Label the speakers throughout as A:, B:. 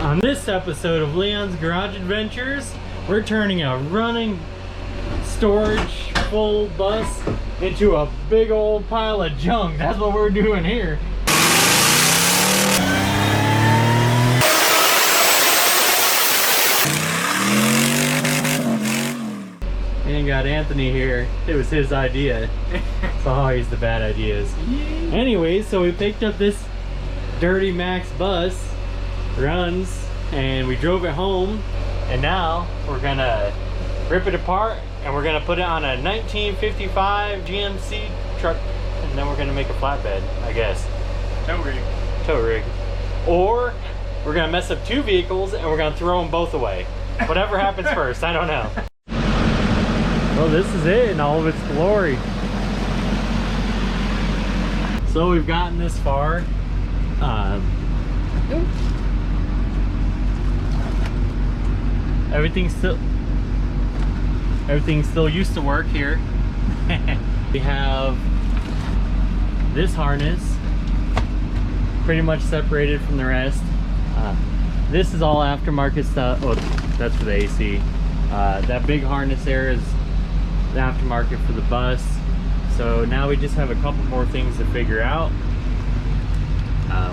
A: On this episode of Leon's Garage Adventures, we're turning a running storage full bus into a big old pile of junk. That's what we're doing here. And got Anthony here. It was his idea. It's always the bad ideas. Anyways, so we picked up this Duramax bus. Runs, and we drove it home, and now we're gonna rip it apart and we're gonna put it on a 1955 GMC truck, and then we're gonna make a flatbed, I guess. Tow rig. Or we're gonna mess up two vehicles and we're gonna throw them both away. Whatever happens first, I don't know. Well, this is it in all of its glory. So we've gotten this far. Everything still used to work here. We have this harness pretty much separated from the rest. This is all aftermarket stuff. Oh, that's for the AC. That big harness there is the aftermarket for the bus. So now we just have a couple more things to figure out.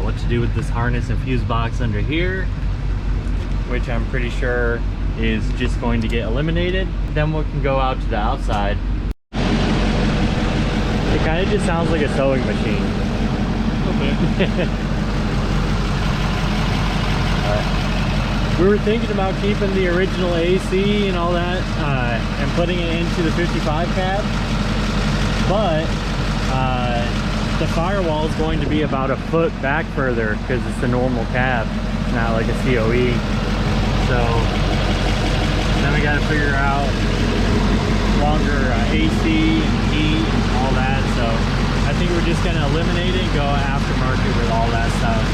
A: What to do with this harness and fuse box under here, which I'm pretty sure is just going to get eliminated. Then we can go out to the outside. It kind of just sounds like a sewing machine. Okay. We were thinking about keeping the original AC and all that and putting it into the 55 cab, but the firewall is going to be about a foot back further because it's the normal cab. It's not like a COE. So then we got to figure out longer AC and heat and all that. So I think we're just going to eliminate it and go aftermarket with all that stuff.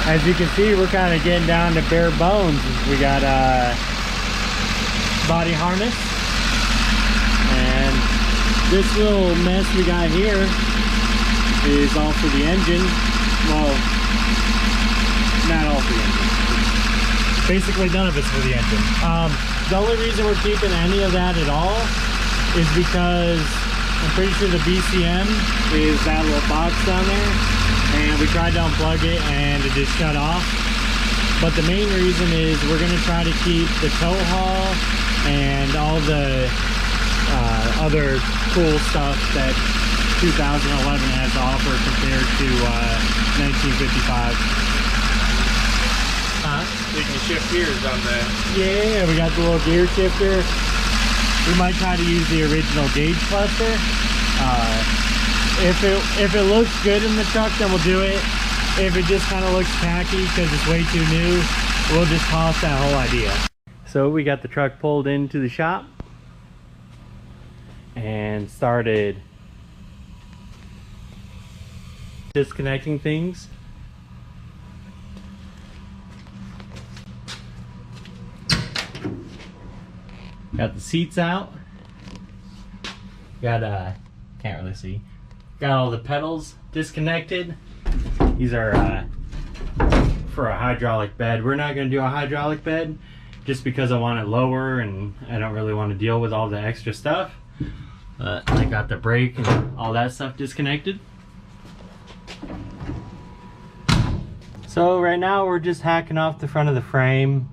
A: As you can see, we're kind of getting down to bare bones. We got a body harness, and this little mess we got here is all for the engine. Well, not all for the engine. Basically none of it's for the engine. The only reason we're keeping any of that at all is because I'm pretty sure the BCM is that little box down there, and we tried to unplug it and it just shut off. But the main reason is we're going to try to keep the tow haul and all the other cool stuff that 2011 has to offer compared to 1955.
B: So you can shift gears on that.
A: Yeah, we got the little gear shifter. We might try to use the original gauge cluster. If it looks good in the truck, then we'll do it. If it just kind of looks tacky because it's way too new, we'll just toss that whole idea. So we got the truck pulled into the shop and started disconnecting things. Got the seats out. Got can't really see. Got all the pedals disconnected. These are for a hydraulic bed. We're not going to do a hydraulic bed just because I want it lower and I don't really want to deal with all the extra stuff. I got the brake and all that stuff disconnected. So right now we're just hacking off the front of the frame.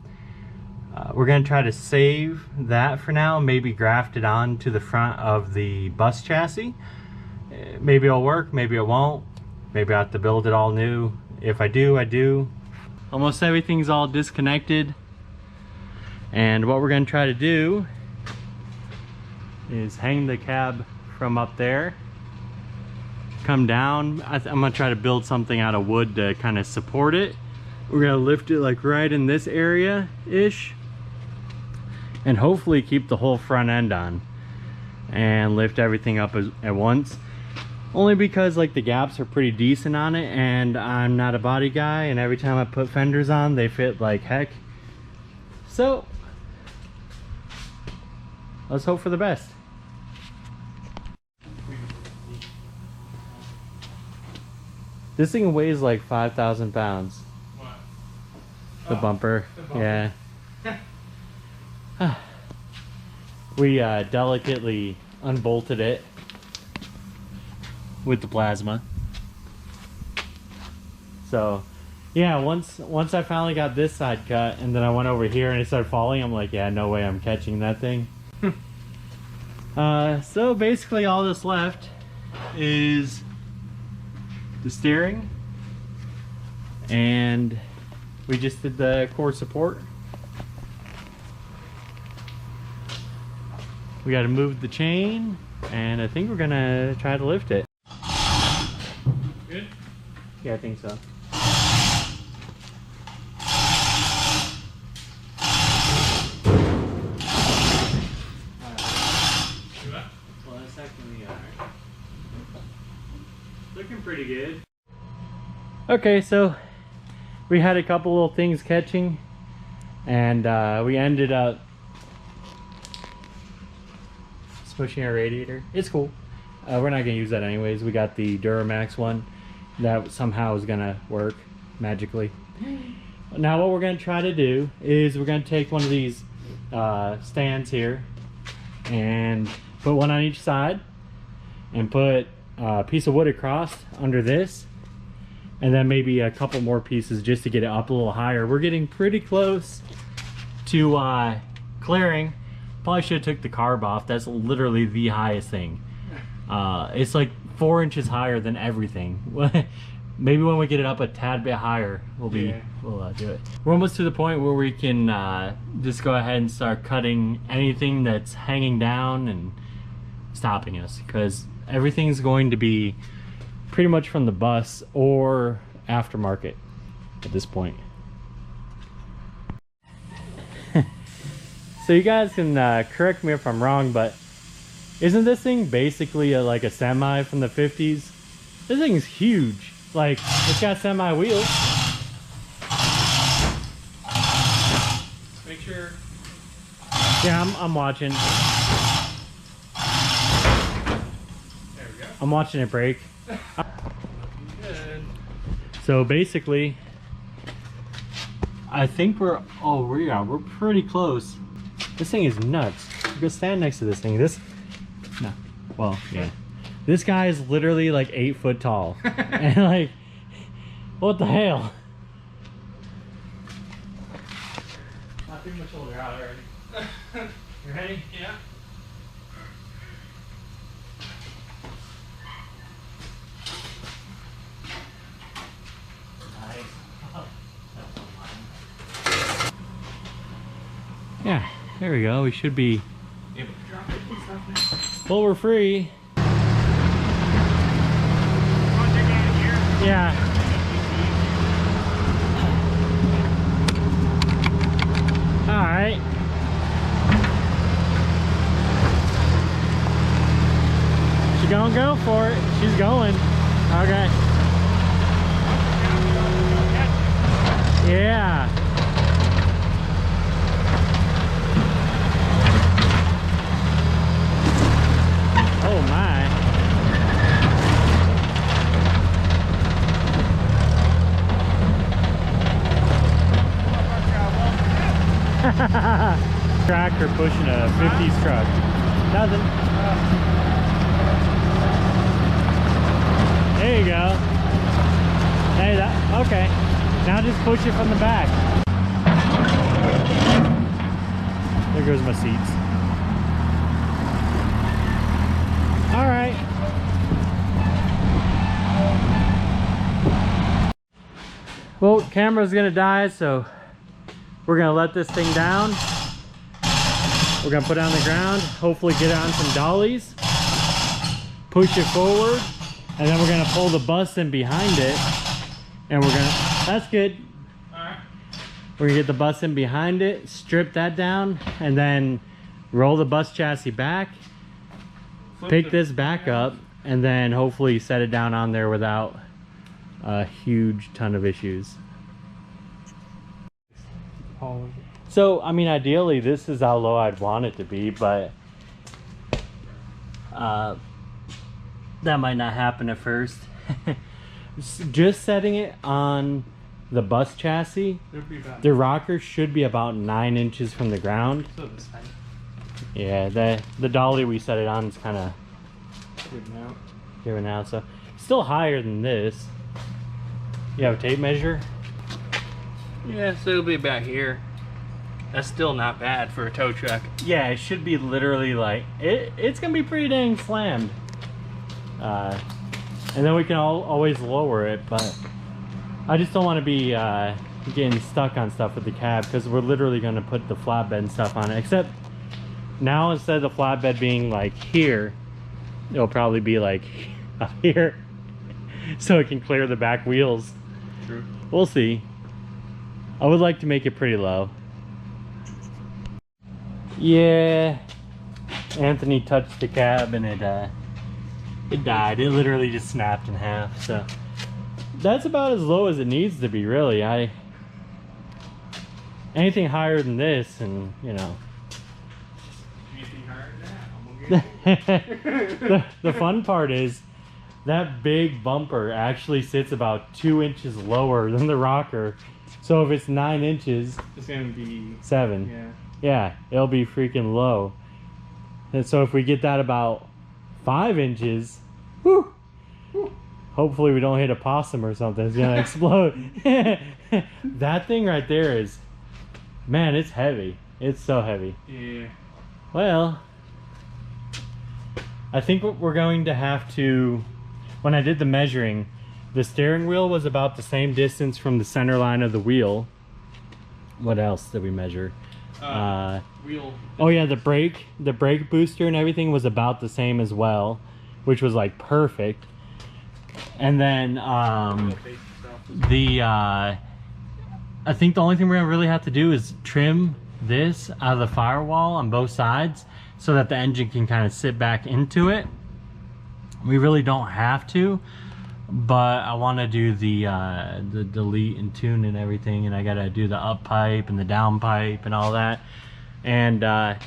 A: We're going to try to save that for now, maybe graft it on to the front of the bus chassis. Maybe it'll work, maybe it won't. Maybe I have to build it all new. If I do, I do. Almost everything's all disconnected. And what we're going to try to do is hang the cab from up there, come down. I'm going to try to build something out of wood to kind of support it. We're going to lift it like right in this area-ish, and hopefully keep the whole front end on and lift everything up at once. Only because like the gaps are pretty decent on it, and I'm not a body guy, and every time I put fenders on they fit like heck. So let's hope for the best. This thing weighs like 5,000 pounds. The bumper. Yeah. We delicately unbolted it with the plasma. So yeah, once I finally got this side cut and then I went over here and it started falling, I'm like, yeah, no way I'm catching that thing. So basically all that's left is the steering, and we just did the core support. We got to move the chain, and I think we're gonna try to lift it.
B: Good?
A: Yeah, I think so. Well, that's actually looking pretty good. Okay, so we had a couple little things catching, and we ended up pushing our radiator. It's cool. We're not gonna use that anyways. We got the Duramax one that somehow is gonna work magically. Now what we're gonna try to do is we're gonna take one of these stands here and put one on each side and put a piece of wood across under this, and then maybe a couple more pieces just to get it up a little higher. We're getting pretty close to clearing. Probably should have took the carb off. That's literally the highest thing. It's like 4 inches higher than everything. Maybe when we get it up a tad bit higher, we'll do it. We're almost to the point where we can just go ahead and start cutting anything that's hanging down and stopping us, because everything's going to be pretty much from the bus or aftermarket at this point. So you guys can correct me if I'm wrong, but isn't this thing basically like a semi from the 50s? This thing's huge. Like, it's got semi wheels.
B: Make sure.
A: Yeah, I'm watching.
B: There we go.
A: I'm watching it break.
B: Good.
A: So basically, I think we're pretty close. This thing is nuts. Go stand next to this thing. This guy is literally like 8 foot tall. And like, what the hell?
B: Not too much older out already.
A: You ready?
B: Yeah.
A: Yeah, there we go. We should be.
B: Able to drop it and stuff now.
A: Well, we're free.
B: Want to take it out of here?
A: Yeah. All right. She gonna go for it. She's going. Okay. Yeah. Oh my. Tractor pushing a 50s truck. Nothing. There you go. Hey, that, okay. Now just push it from the back. There goes my seats. All right. Well, camera's gonna die, so we're gonna let this thing down. We're gonna put it on the ground, hopefully get it on some dollies, push it forward, and then we're gonna pull the bus in behind it, and we're gonna, that's good.
B: All right.
A: We're gonna get the bus in behind it, strip that down, and then roll the bus chassis back, pick this back up, and then hopefully set it down on there without a huge ton of issues. So, I mean, ideally, this is how low I'd want it to be, but that might not happen at first. Just setting it on the bus chassis, the rocker should be about 9 inches from the ground.
B: So this side.
A: Yeah, the dolly we set it on is kind of giving out, so still higher than this. You have a tape measure?
B: Yeah, so it'll be about here. That's still not bad for a tow truck.
A: Yeah, it should be literally like it's gonna be pretty dang slammed. And then we can always lower it, but I just don't want to be getting stuck on stuff with the cab, because we're literally going to put the flatbed and stuff on it. Except now, instead of the flatbed being like here, it'll probably be like up here, so it can clear the back wheels.
B: True.
A: We'll see. I would like to make it pretty low. Yeah, Anthony touched the cab and it died. It literally just snapped in half. So that's about as low as it needs to be, really. Anything higher than this, and you know.
B: Anything higher than that, I'm gonna get
A: the fun part is that big bumper actually sits about 2 inches lower than the rocker. So if it's 9 inches,
B: it's gonna be
A: 7. Yeah, it'll be freaking low. And so if we get that about 5 inches, whew, hopefully we don't hit a possum or something. It's gonna explode. That thing right there is, man, it's heavy. It's so heavy.
B: Yeah.
A: Well, I think what we're going to have to, when I did the measuring, the steering wheel was about the same distance from the center line of the wheel. What else did we measure?
B: Wheel.
A: Oh yeah, the brake booster and everything was about the same as well, which was like perfect. And then I think the only thing we're gonna really have to do is trim this out of the firewall on both sides so that the engine can kind of sit back into it. We really don't have to, but I want to do the delete and tune and everything, and I gotta do the up pipe and the down pipe and all that. And I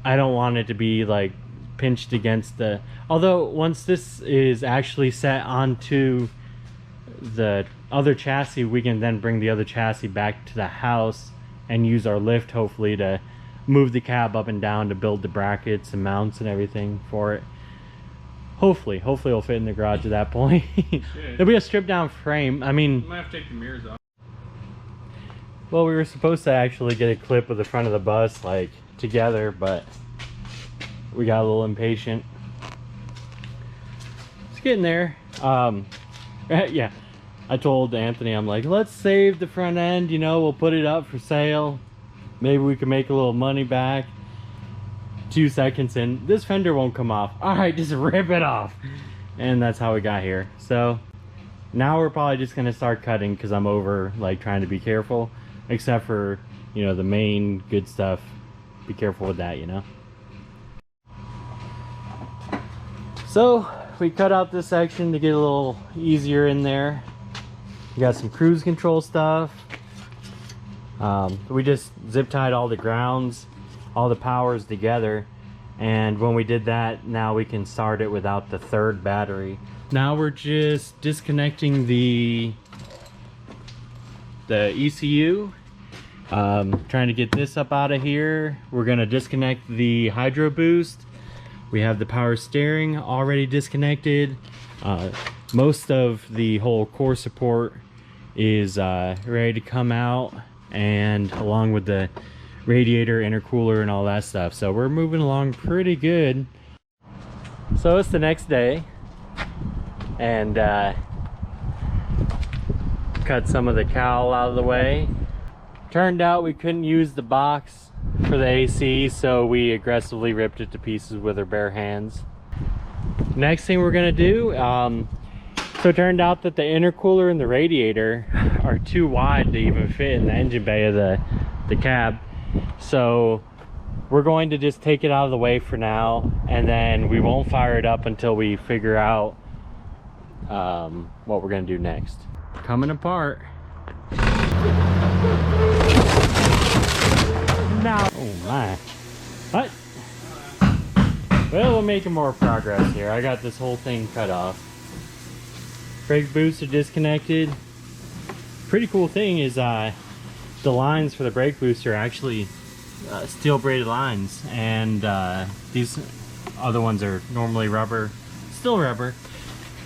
A: don't want it to be like pinched against the, although once this is actually set onto the other chassis, we can then bring the other chassis back to the house and use our lift hopefully to move the cab up and down to build the brackets and mounts and everything for it. Hopefully it'll fit in the garage at that point. It'll be a stripped down frame. I mean,
B: you might have to take the mirrors off.
A: well, we were supposed to actually get a clip of the front of the bus like together, but we got a little impatient. It's getting there. Yeah, I told Anthony, I'm like, let's save the front end, you know, we'll put it up for sale. Maybe we can make a little money back. 2 seconds in, this fender won't come off. All right, just rip it off. And that's how we got here. So now we're probably just gonna start cutting, because I'm over like trying to be careful, except for, you know, the main good stuff. Be careful with that, you know. So we cut out this section to get a little easier in there. We got some cruise control stuff. We just zip tied all the grounds, all the powers together, and when we did that, now we can start it without the third battery. Now we're just disconnecting the ECU, trying to get this up out of here. We're gonna disconnect the hydro boost. We have the power steering already disconnected. Most of the whole core support is ready to come out, and along with the radiator, intercooler, and all that stuff. So we're moving along pretty good. So it's the next day, and cut some of the cowl out of the way. Turned out we couldn't use the box for the AC, so we aggressively ripped it to pieces with our bare hands. Next thing we're gonna do, so it turned out that the intercooler and the radiator are too wide to even fit in the engine bay of the cab. So we're going to just take it out of the way for now, and then we won't fire it up until we figure out what we're gonna do next. Coming apart. Now, oh my. What? Well, we're making more progress here. I got this whole thing cut off. Brake boosts are disconnected. pretty cool thing is the lines for the brake booster are actually steel braided lines, and these other ones are normally rubber, still rubber.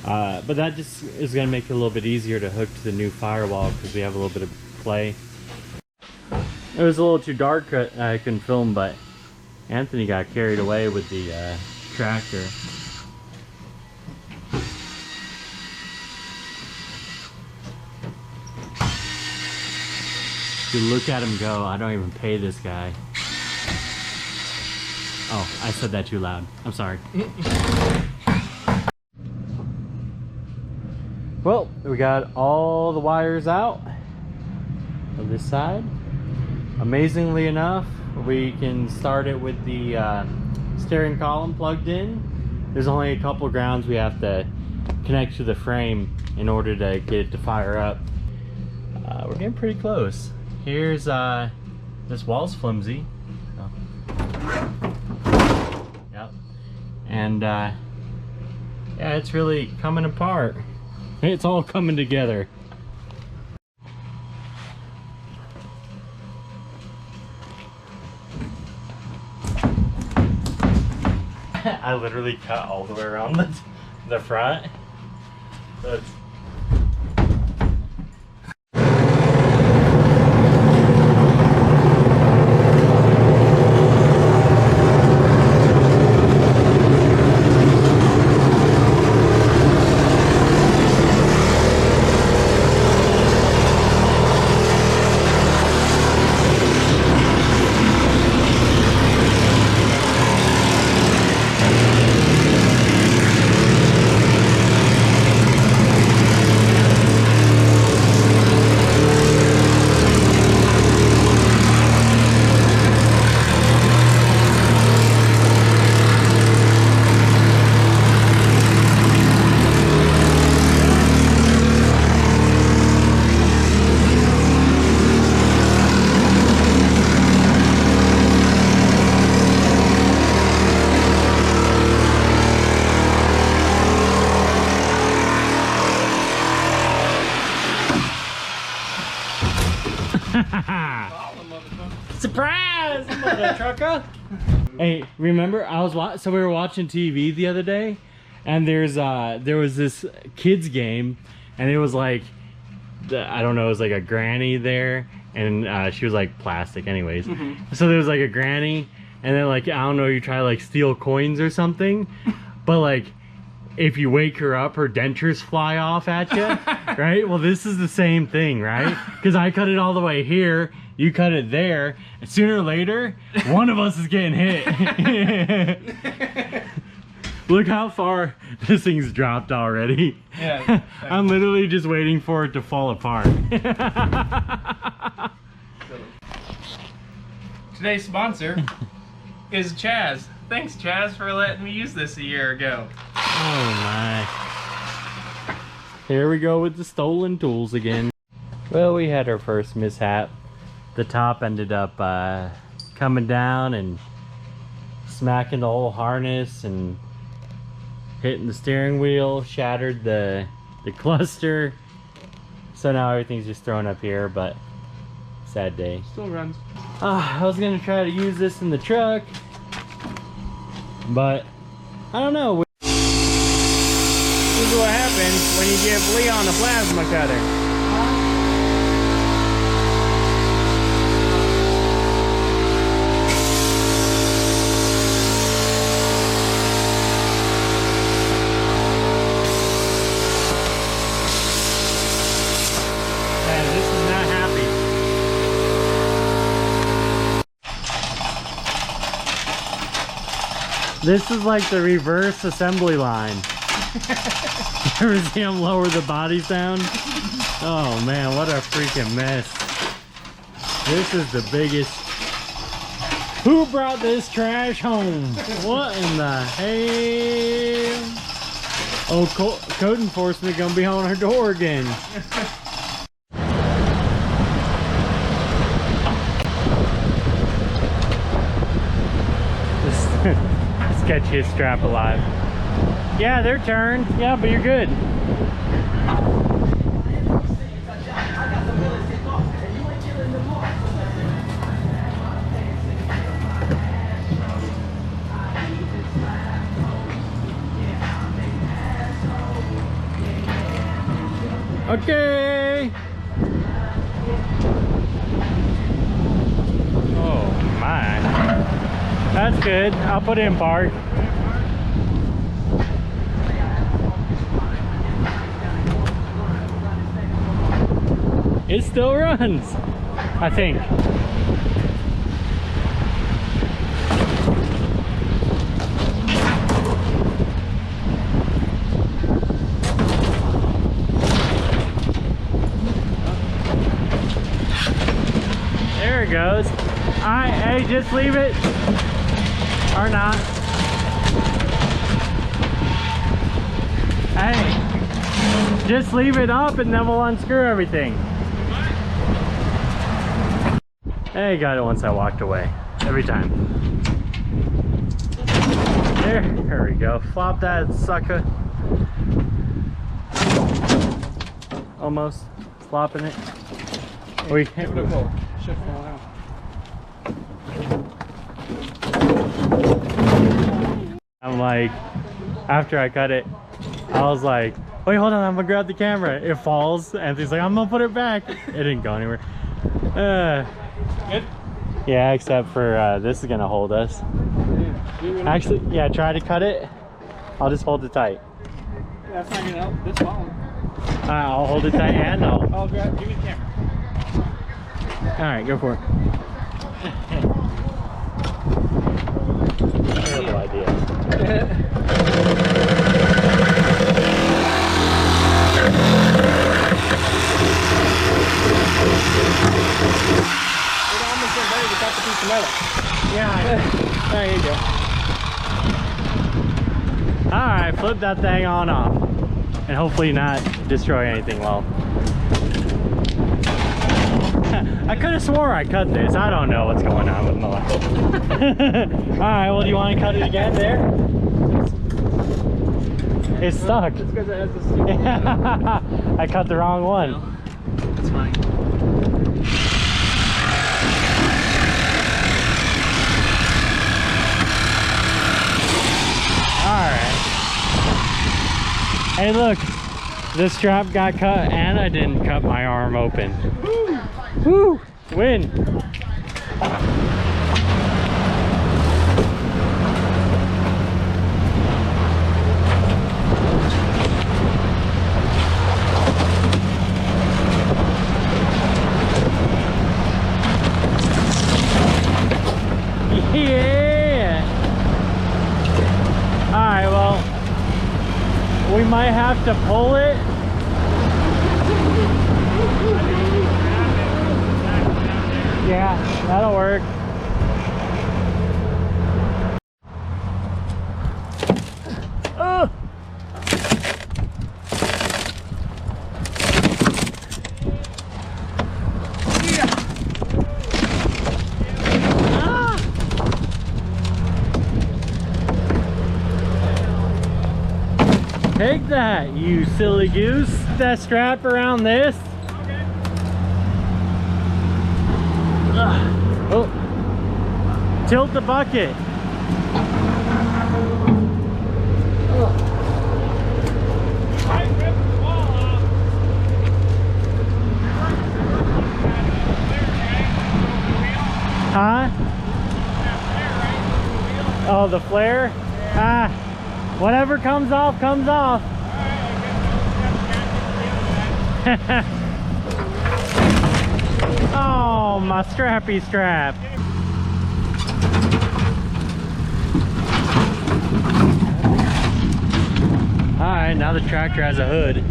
A: But that just is going to make it a little bit easier to hook to the new firewall because we have a little bit of play. It was a little too dark, I couldn't film, but Anthony got carried away with the tractor. You look at him go. I don't even pay this guy. Oh, I said that too loud. I'm sorry. Well, we got all the wires out on this side. Amazingly enough, we can start it with the steering column plugged in. There's only a couple grounds we have to connect to the frame in order to get it to fire up. We're getting pretty close. Here's this wall's flimsy. Oh. Yep. And yeah, it's really coming apart. It's all coming together. I literally cut all the way around the front. So it's surprise, mother trucker! Hey, remember so we were watching TV the other day, and there was this kids game, and it was like I don't know, it was like a granny there, and she was like plastic, anyways. So there was like a granny, and then like I don't know, you try to like steal coins or something, but like if you wake her up, her dentures fly off at you, right? Well, this is the same thing, right? Because I cut it all the way here, you cut it there, and sooner or later, one of us is getting hit. Look how far this thing's dropped already. Yeah. I'm literally just waiting for it to fall apart.
B: Today's sponsor is Chaz. Thanks, Chaz, for letting me use this a year ago.
A: Oh my. Here we go with the stolen tools again. Well, we had our first mishap. The top ended up coming down and smacking the whole harness and hitting the steering wheel, shattered the cluster. So now everything's just thrown up here, but sad day.
B: Still runs.
A: I was gonna try to use this in the truck, but I don't know.
B: This is what happens when you give Leon a plasma cutter.
A: Man, this is not happy. This is like the reverse assembly line. Ever see him lower the bodies down? Oh man, what a freaking mess. This is the biggest. Who brought this trash home? What in the hell? Oh, code enforcement gonna be on our door again. Sketchiest strap alive. Yeah, they're turned. Yeah, but you're good. Okay. Oh my. That's good. I'll put it in park. It still runs, I think. There it goes. Alright, hey, just leave it. Or not. Hey, just leave it up and then we'll unscrew everything. Hey, got it once I walked away. Every time. There we go. Flop that sucker. Almost. Flopping it. We
C: Give it a pull. Should fall out.
A: I'm like, after I cut it, I was like, wait, hold on, I'm gonna grab the camera. It falls, and he's like, I'm gonna put it back. It didn't go anywhere.
C: Good?
A: Yeah, except for this is gonna hold us. Actually, yeah, try to cut it. I'll just hold it tight.
C: That's not gonna help this phone.
A: I'll hold it tight and I'll.
C: I'll grab, give me the camera.
A: Alright, go for it. Terrible idea.
C: It almost went better to cut the piece of metal.
A: Yeah. There you go. Alright, flip that thing on off. And hopefully not destroy anything well. I could have swore I cut this. I don't know what's going on with my life. Alright, well, do you want to cut it again there? It's stuck.
C: It's because it has this stupid
A: I cut the wrong one.
B: No, it's fine.
A: Alright. Hey, look. This strap got cut and I didn't cut my arm open. Woo! Win! Yeah! Alright, well, we might have to pull it. Yeah, that'll work. Oh! Yeah. Ah! Take that, you silly goose. That strap around this. Oh, tilt the bucket. Huh? Oh, the flare? Ah, whatever comes off, comes off. Oh, my strappy strap. Alright, now the tractor has a hood.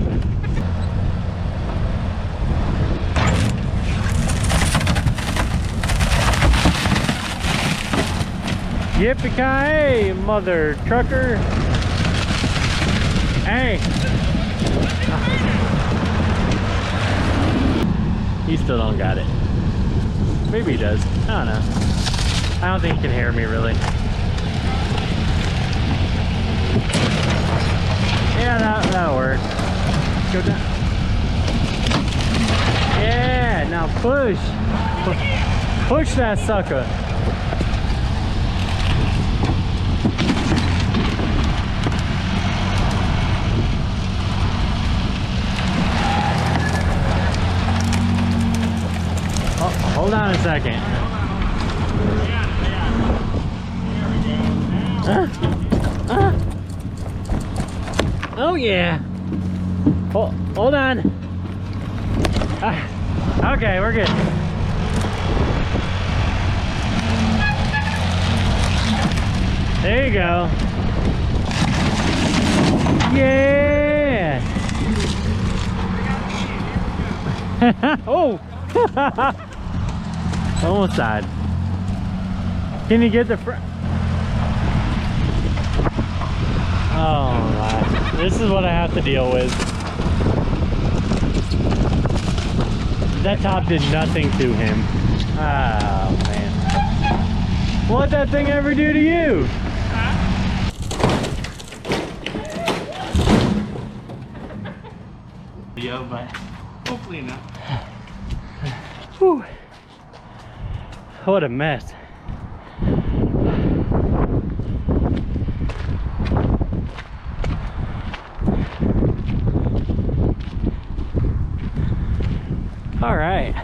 A: Yippee-ki-yay, mother trucker. Hey. He still don't got it. Maybe he does. I don't know. I don't think he can hear me really. Yeah, that'll work. Go down. Yeah, now push. Push that sucker. Hold on a second. Oh yeah. Hold on. Okay, we're good. There you go. Yeah. Oh. Almost died. Can you get the front? Oh my. This is what I have to deal with. That top did nothing to him. Oh man. What'd that thing ever do to you?
B: Yo, but hopefully not.
A: Whew. What a mess. All right.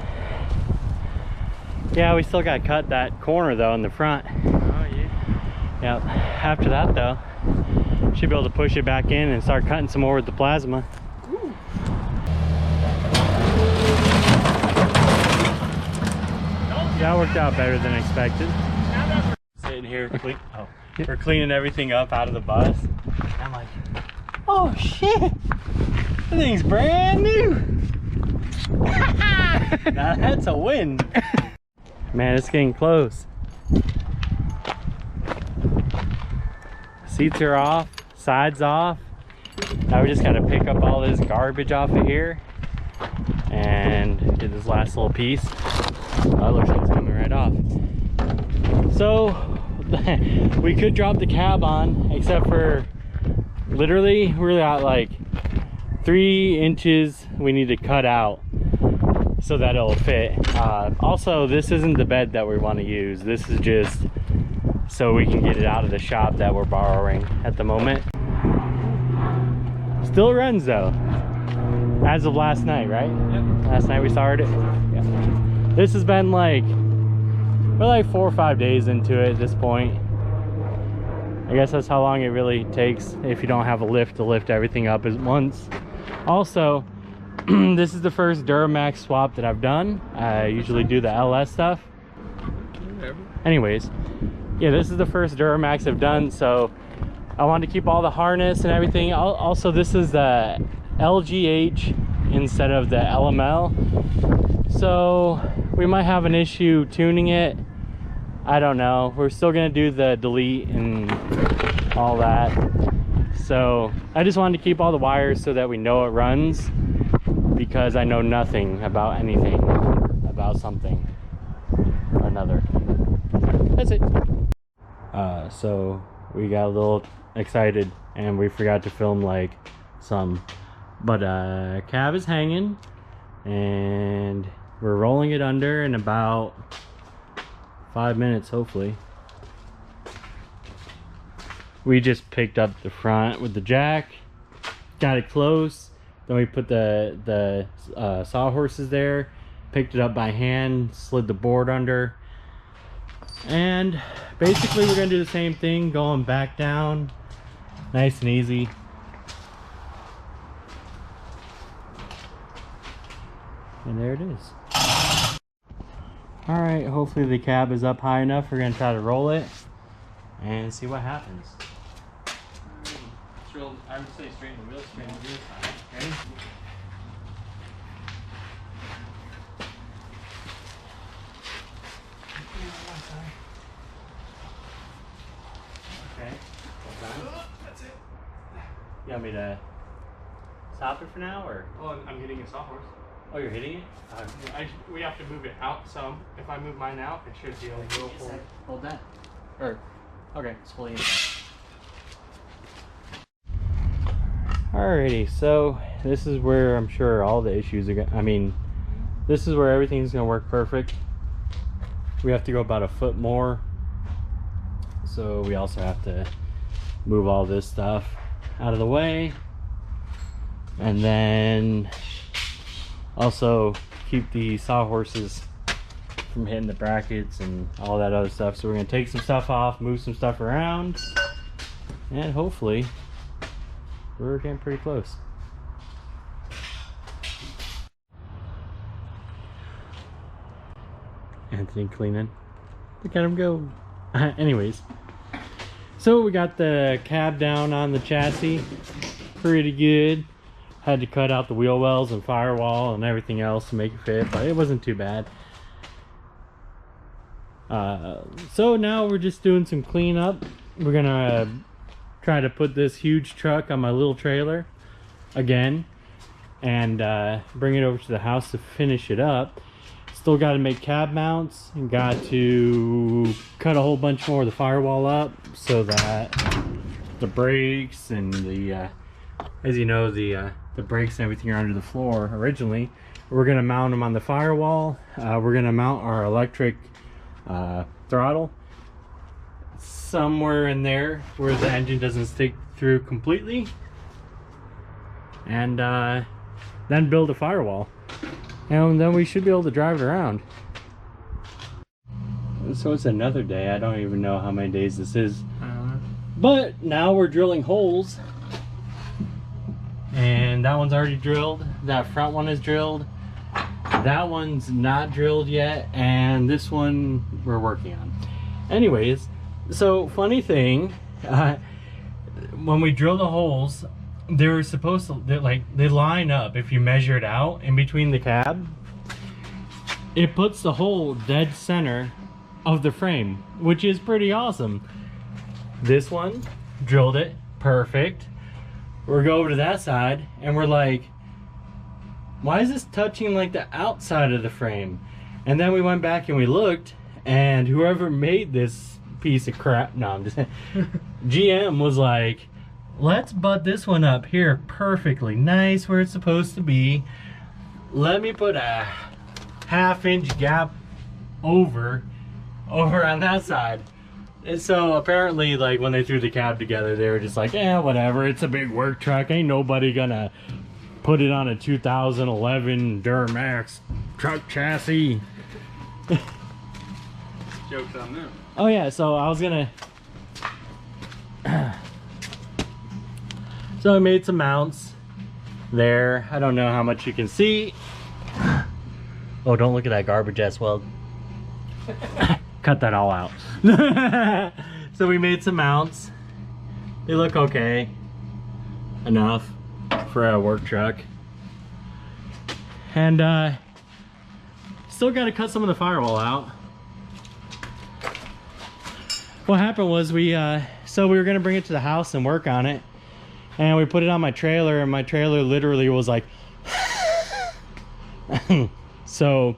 A: Yeah, we still got to cut that corner though in the front.
B: Oh yeah.
A: Yep. After that though, should be able to push it back in and start cutting some more with the plasma.
B: Ooh.
A: That worked out better than expected. Sitting here, we're cleaning everything up out of the bus. I'm like, oh shit, that thing's brand new. Now that's a win. Man, it's getting close. Seats are off, sides off. Now we just gotta pick up all this garbage off of here and get this last little piece. Oh, it looks like it's coming right off. So we could drop the cab on, except for literally we're at like 3 inches we need to cut out so that it'll fit. Also, this isn't the bed that we want to use. This is just so we can get it out of the shop that we're borrowing at the moment. Still runs though, as of last night, right?
B: Yep.
A: Last night we started it. Yeah. This has been like, we're like 4 or 5 days into it at this point. I guess that's how long it really takes if you don't have a lift to lift everything up at once. Also, this is the first Duramax swap that I've done. I usually do the LS stuff.
B: Whatever. Anyways,
A: Yeah, this is the first Duramax I've done, so I wanted to keep all the harness and everything. Also, this is the LGH instead of the LML. So we might have an issue tuning it. I don't know. We're still gonna do the delete and all that. So I just wanted to keep all the wires so that we know it runs, because I know nothing about anything about something or another. That's it. So we got a little excited and we forgot to film like some, but cab is hanging and we're rolling it under in about 5 minutes, hopefully. We just picked up the front with the jack, got it close, then we put the sawhorses there, picked it up by hand, slid the board under, and basically we're gonna do the same thing, going back down nice and easy. And there it is. All right, hopefully the cab is up high enough. We're gonna try to roll it and see what happens.
B: I would say straighten the wheels, straighten the wheels side. Ready?
A: Okay.
B: That's it.
A: You want me to stop it for now, or?
B: Oh, I'm hitting a sawhorse.
A: Oh, you're hitting it?
B: We have to move it out some. If I move mine out, it should be a little forward.
A: Hold that. Or, okay, it's fully in. Alrighty, so this is where I'm sure all the issues are gonna, this is where everything's gonna work perfect. We have to go about a foot more. So we also have to move all this stuff out of the way. And then also keep the sawhorses from hitting the brackets and all that other stuff. So we're gonna take some stuff off, move some stuff around, and hopefully we're getting pretty close. Anthony cleaning. Look at him go. Anyways, so we got the cab down on the chassis pretty good. Had to cut out the wheel wells and firewall and everything else to make it fit, but it wasn't too bad. So now we're just doing some cleanup. We're gonna try to put this huge truck on my little trailer again and bring it over to the house to finish it up. Still got to make cab mounts and got to cut a whole bunch more of the firewall up so that the brakes and the as you know, the brakes and everything are under the floor originally. We're gonna mount them on the firewall. We're gonna mount our electric throttle somewhere in there where the engine doesn't stick through completely, and then build a firewall, and then we should be able to drive it around. So it's another day. I don't even know how many days this is, but now we're drilling holes. And that one's already drilled. That front one is drilled. That one's not drilled yet. And this one we're working on. Anyways, so funny thing, when we drill the holes, they're supposed to, they line up. If you measure it out in between the cab, it puts the hole dead center of the frame, which is pretty awesome. This one, drilled it, perfect. We're going over to that side and we're like, why is this touching like the outside of the frame? And then we went back and we looked, and whoever made this piece of crap, no, I'm just GM was like, let's butt this one up here perfectly nice where it's supposed to be. Let me put a half-inch gap over on that side. And so apparently, like, when they threw the cab together, they were just like, yeah, whatever, it's a big work truck, ain't nobody gonna put it on a 2011 Duramax truck chassis.
C: Joke's on them.
A: Oh yeah, so I was gonna so I made some mounts there. I don't know how much you can see. Oh, don't look at that garbage ass weld. Cut that all out. So we made some mounts. They look okay enough for a work truck, and still got to cut some of the firewall out. What happened was so we were gonna bring it to the house and work on it, and we put it on my trailer, and my trailer literally was like so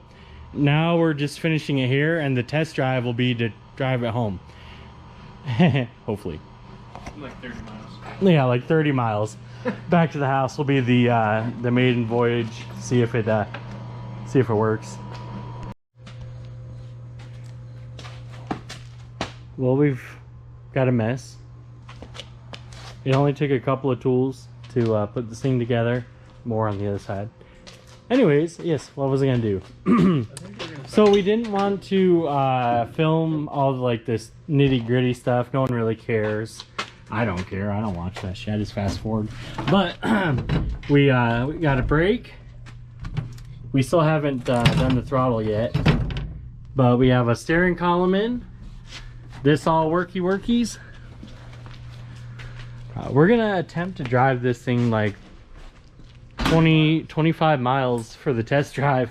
A: now we're just finishing it here, and the test drive will be to drive it home. Hopefully.
C: Like 30 miles.
A: Yeah, like 30 miles. Back to the house will be the maiden voyage. See if it works. Well, we've got a mess. It only took a couple of tools to put this thing together. More on the other side. Anyways, yes, what was I gonna do? So we didn't want to film all like this nitty gritty stuff. No one really cares. I don't care. I don't watch that shit. I just fast forward. But we got a brake. We still haven't done the throttle yet. But we have a steering column in. This all workies. We're gonna attempt to drive this thing like 25 miles for the test drive.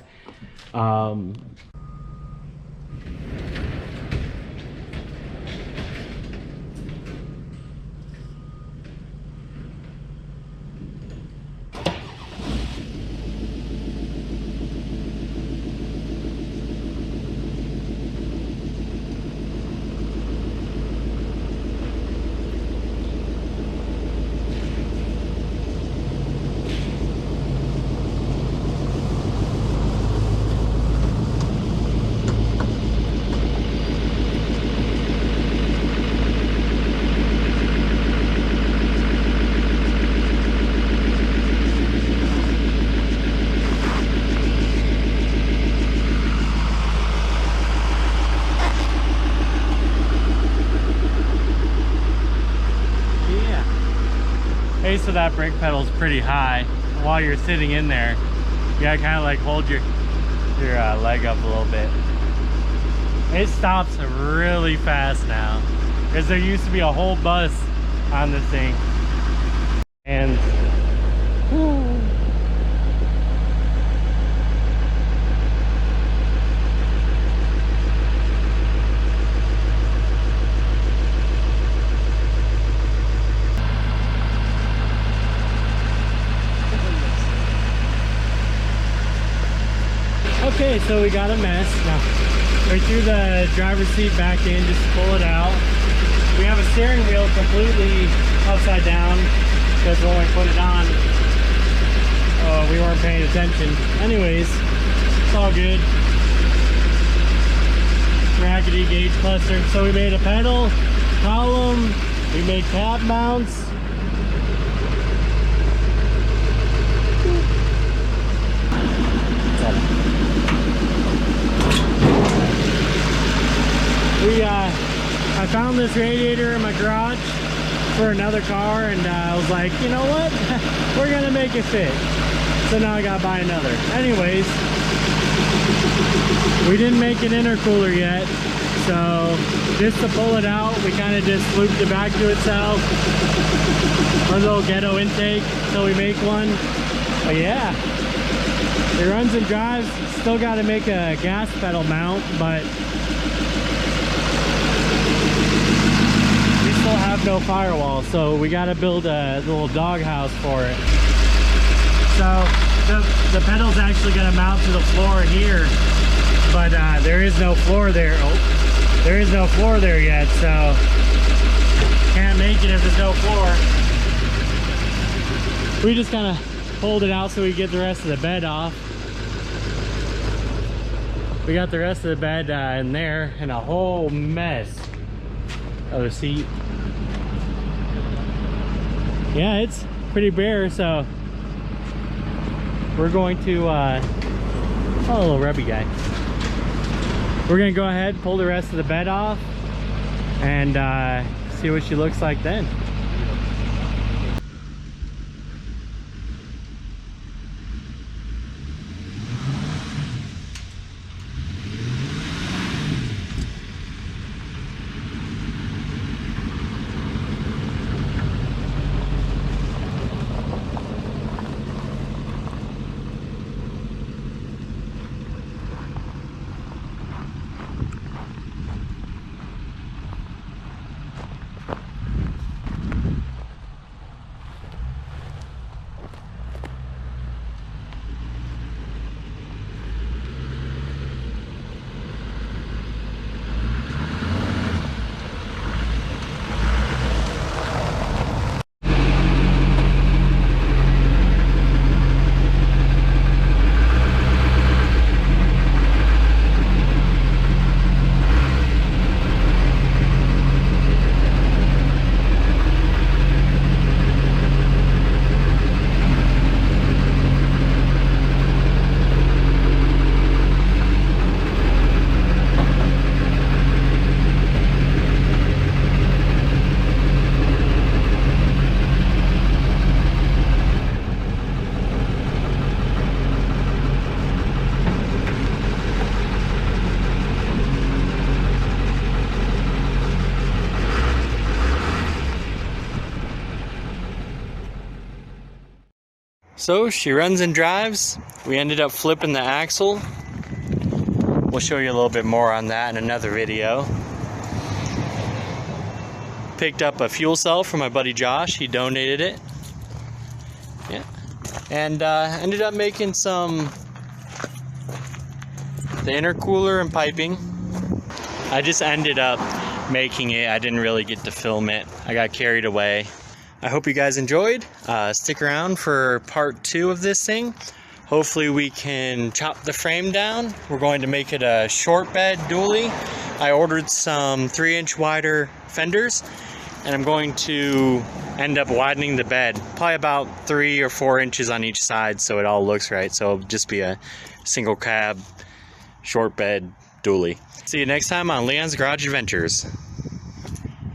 A: twist of that brake pedal is pretty high. While you're sitting in there, you gotta kind of like hold your leg up a little bit. It stops really fast now, because there used to be a whole bus on this thing. And whew. Okay, so we got a mess. Now, we threw the driver's seat back in just to pull it out. We have a steering wheel completely upside down because when we put it on, we weren't paying attention. Anyways, it's all good. Raggedy gauge cluster. So we made a pedal, column, we made cap mounts. I found this radiator in my garage for another car, and I was like, you know what? We're gonna make it fit. So now I gotta buy another. Anyways, we didn't make an intercooler yet, so just to pull it out, we kind of just looped it back to itself. A little ghetto intake until we make one. But yeah, it runs and drives. Still got to make a gas pedal mount, but still have no firewall, so we got to build a little dog house for it. So the pedal's actually going to mount to the floor here, but there is no floor there. Oh, there is no floor there yet, so can't make it if there's no floor. We just kind of pulled it out so we get the rest of the bed off. We got the rest of the bed in there, and a whole mess of the seat. Yeah, it's pretty bare, so we're going to oh, a little rubby guy. We're gonna go ahead, pull the rest of the bed off, and see what she looks like then. So she runs and drives. We ended up flipping the axle. We'll show you a little bit more on that in another video. Picked up a fuel cell from my buddy Josh. He donated it. Yeah. And ended up making the intercooler and piping. I just ended up making it. I didn't really get to film it. I got carried away. I hope you guys enjoyed. Stick around for part 2 of this thing. Hopefully we can chop the frame down. We're going to make it a short bed dually. I ordered some 3-inch wider fenders, and I'm going to end up widening the bed probably about 3 or 4 inches on each side so it all looks right. So it'll just be a single cab short bed dually. See you next time on Leon's Garage Adventures.